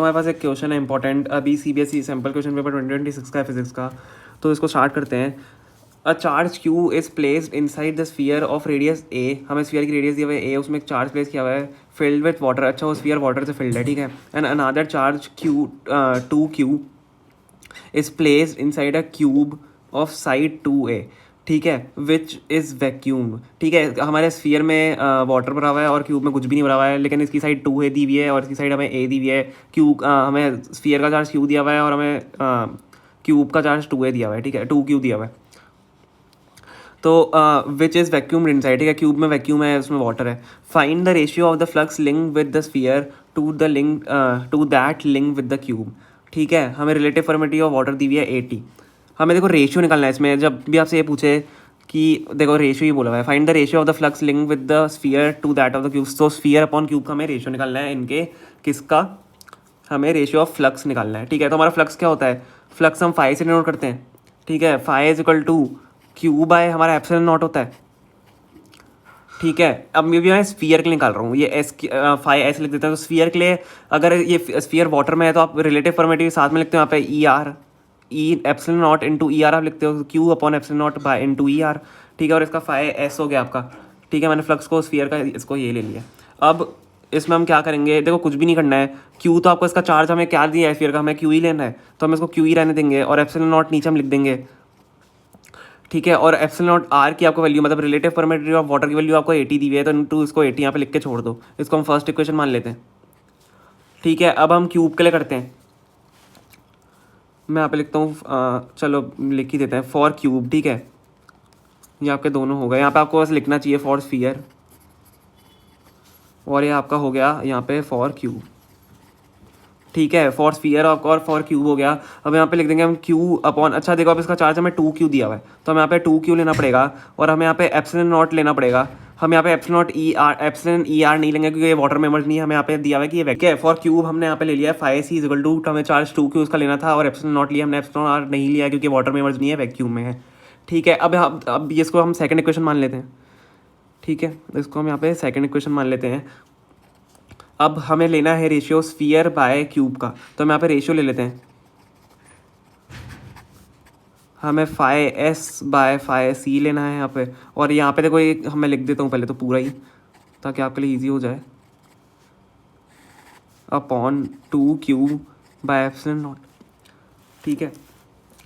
हमारे पास एक क्वेश्चन है इंपॉर्टेंट, अभी सीबीएसई सैम्पल क्वेश्चन पेपर 2026 का है फिजिक्स का, तो इसको स्टार्ट करते हैं। A charge Q is placed inside the sphere of radius A, हमें स्फीयर की रेडियस दिया हुआ है ए, उसमें एक चार्ज प्लेस किया हुआ है फिल्ड विथ वाटर। अच्छा, वो स्फीयर वाटर से फिल्ड है, ठीक है। And another charge Q 2Q is placed inside a cube of side 2A, ठीक है, विच इज़ वैक्यूम। ठीक है, हमारे स्फीयर में वाटर भरा हुआ है और क्यूब में कुछ भी नहीं भरा हुआ है, लेकिन इसकी साइड 2A दी हुई है और इसकी साइड हमें A दी हुई है। हमें स्फीयर का चार्ज Q दिया हुआ है और हमें क्यूब का चार्ज 2A दिया हुआ है, ठीक है, 2Q दिया हुआ है। तो विच इज़ वैक्यूम इनसाइड, ठीक है, क्यूब में वैक्यूम है, उसमें वाटर है। Find the ratio of the flux link with the sphere to that link with the cube. ठीक है, हमें रिलेटिव परमिटिविटी ऑफ वाटर दी हुई है 80। हमें देखो रेशियो निकालना है इसमें, जब भी आपसे ये पूछे कि देखो रेशियो ही बोला हुआ है, find the ratio of the flux link with the sphere to that of the cube. तो स्फीयर अपॉन क्यूब का हमें रेशियो निकालना है, इनके किसका, हमें रेशियो ऑफ फ्लक्स निकालना है। ठीक है, तो हमारा फ्लक्स क्या होता है, फ्लक्स हम फाई से डिनोट करते हैं, ठीक है, phi is equal to Q by हमारा एप्सिलॉन नॉट होता है, ठीक है। अब ये भी मैं स्फीयर के लिए निकाल रहा हूँ, ये एस फाई ऐसे लिख देते हैं। तो स्फीयर के लिए अगर ये स्फीयर वाटर में है तो आप रिलेटिव परमिटिविटी साथ में लिखते हो, यहाँ पे E R, E epsilon not into E R आप लिखते हो, Q upon epsilon not bye into E R, ठीक है। और इसका फाई एस हो गया आपका, ठीक है। मैंने फ्लक्स को स्फीयर का इसको ये ले लिया। अब इसमें हम क्या करेंगे, देखो कुछ भी नहीं करना है, क्यू तो आपको इसका चार्ज हमें क्या दिया है स्फीयर का, हमें क्यू ही लेना है, तो हम इसको क्यू ही रहने देंगे और एप्सिलॉन नॉट नीचे हम लिख देंगे, ठीक है। और एप्सिलॉन नॉट आर की आपको वैल्यू, मतलब रिलेटिव परमिटिविटी ऑफ वाटर की वैल्यू आपको 80 दी हुई है, तो इनटू इसको 80 यहाँ पे लिख के छोड़ दो, इसको हम फर्स्ट इक्वेशन मान लेते हैं, ठीक है। अब हम क्यूब के लिए करते हैं, मैं यहाँ पे लिखता हूँ, चलो लिख ही देते हैं फॉर क्यूब, ठीक है। ये आपके दोनों हो गए, यहाँ पे आपको बस लिखना चाहिए फॉर स्फीयर, और ये आपका हो गया यहाँ पे फॉर क्यूब, ठीक है। फॉर स्फीयर और फॉर क्यूब हो गया। अब यहाँ पे लिख देंगे हम क्यू अपॉन, अच्छा देखो अब इसका चार्ज हमें 2Q दिया हुआ है, तो हमें यहाँ पे 2Q लेना पड़ेगा और हमें यहाँ पे एप्सिलॉन नॉट लेना पड़ेगा। हम यहाँ पे epsilon not epsilon E R नहीं लेंगे क्योंकि ये वाटर मेमर नहीं है, हमें यहाँ पे दिया हुआ है कि ये वैक्यूम है। फॉर क्यूब हमने यहाँ पे ले लिया है फाई सी इक्वल टू, हमें चार्ज 2Q उसका लेना था, और एप्सिलॉन नॉट लिया हमने, एप्सिलॉन आर नहीं लिया क्योंकि वाटर मेमर्स नहीं है, वैक्यूम में है, ठीक है। अब इसको हम सेकंड इक्वेशन मान लेते हैं, ठीक है, इसको हम यहाँ पे सेकंड इक्वेशन मान लेते हैं। अब हमें लेना है रेशियो स्फीयर बाय क्यूब का, तो हम यहाँ पे रेशियो ले लेते हैं, हमें फाई एस बाय फाई सी लेना है यहाँ पे। और यहाँ पे देखो एक मैं लिख देता हूँ पहले तो पूरा ही, ताकि आपके लिए इजी हो जाए, upon 2Q by epsilon not, ठीक है।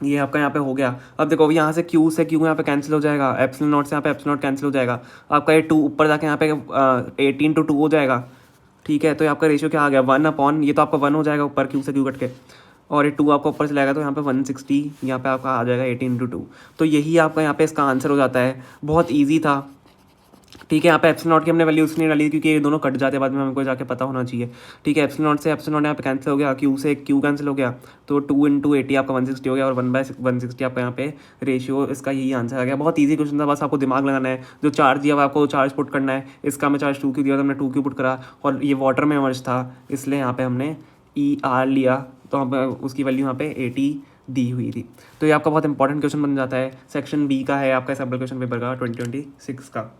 ये आपका यहाँ पे हो गया। अब देखो यहाँ से Q से Q यहाँ पे कैंसिल हो जाएगा, एप्सिलॉन नॉट से यहाँ पे एप्सिलॉन नॉट कैंसिल हो जाएगा, आपका ये 2 ऊपर जाके यहाँ पे 18/2 हो जाएगा, ठीक है। तो आपका रेशियो क्या आ गया, 1 अपॉन, ये तो आपका 1 हो जाएगा ऊपर Q से Q कट के, और ये 2 आपका ऊपर चला जाएगा, तो यहाँ पे 160 यहाँ पे आपका आ जाएगा 18/2। तो यही आपका यहाँ पे इसका आंसर हो जाता है। बहुत ईजी था, ठीक है। यहाँ पे एप्सिलॉन नॉट की हमने वैल्यू इसलिए डाली क्योंकि ये दोनों कट जाते हैं बाद में, हमको जाके पता होना चाहिए, ठीक है। एप्सिलॉन नॉट से एप्सिलॉन नॉट यहाँ पे कैंसिल हो गया, क्यू से क्यू कैंसिल हो गया, तो 2 × 80 आपका 160 हो गया, और 1/160 आपका यहाँ पे रेशियो, इसका यही आंसर आ गया। बहुत ईजी क्वेश्चन था, बस आपको दिमाग लगाना है। जो चार्ज दिया हुआ आपको चार्ज पुट करना है, इसका हमें चार्ज 2Q दिया था, हमने 2Q पुट करा, और ये वाटर में इमर्ज था इसलिए यहाँ पे हमने ER लिया, तो हम उसकी वैल्यू यहाँ पे 80 दी हुई थी। तो ये आपका बहुत इंपॉर्टेंट क्वेश्चन बन जाता है, सेक्शन B का है आपका सैम्पल क्वेश्चन पेपर का 2026 का।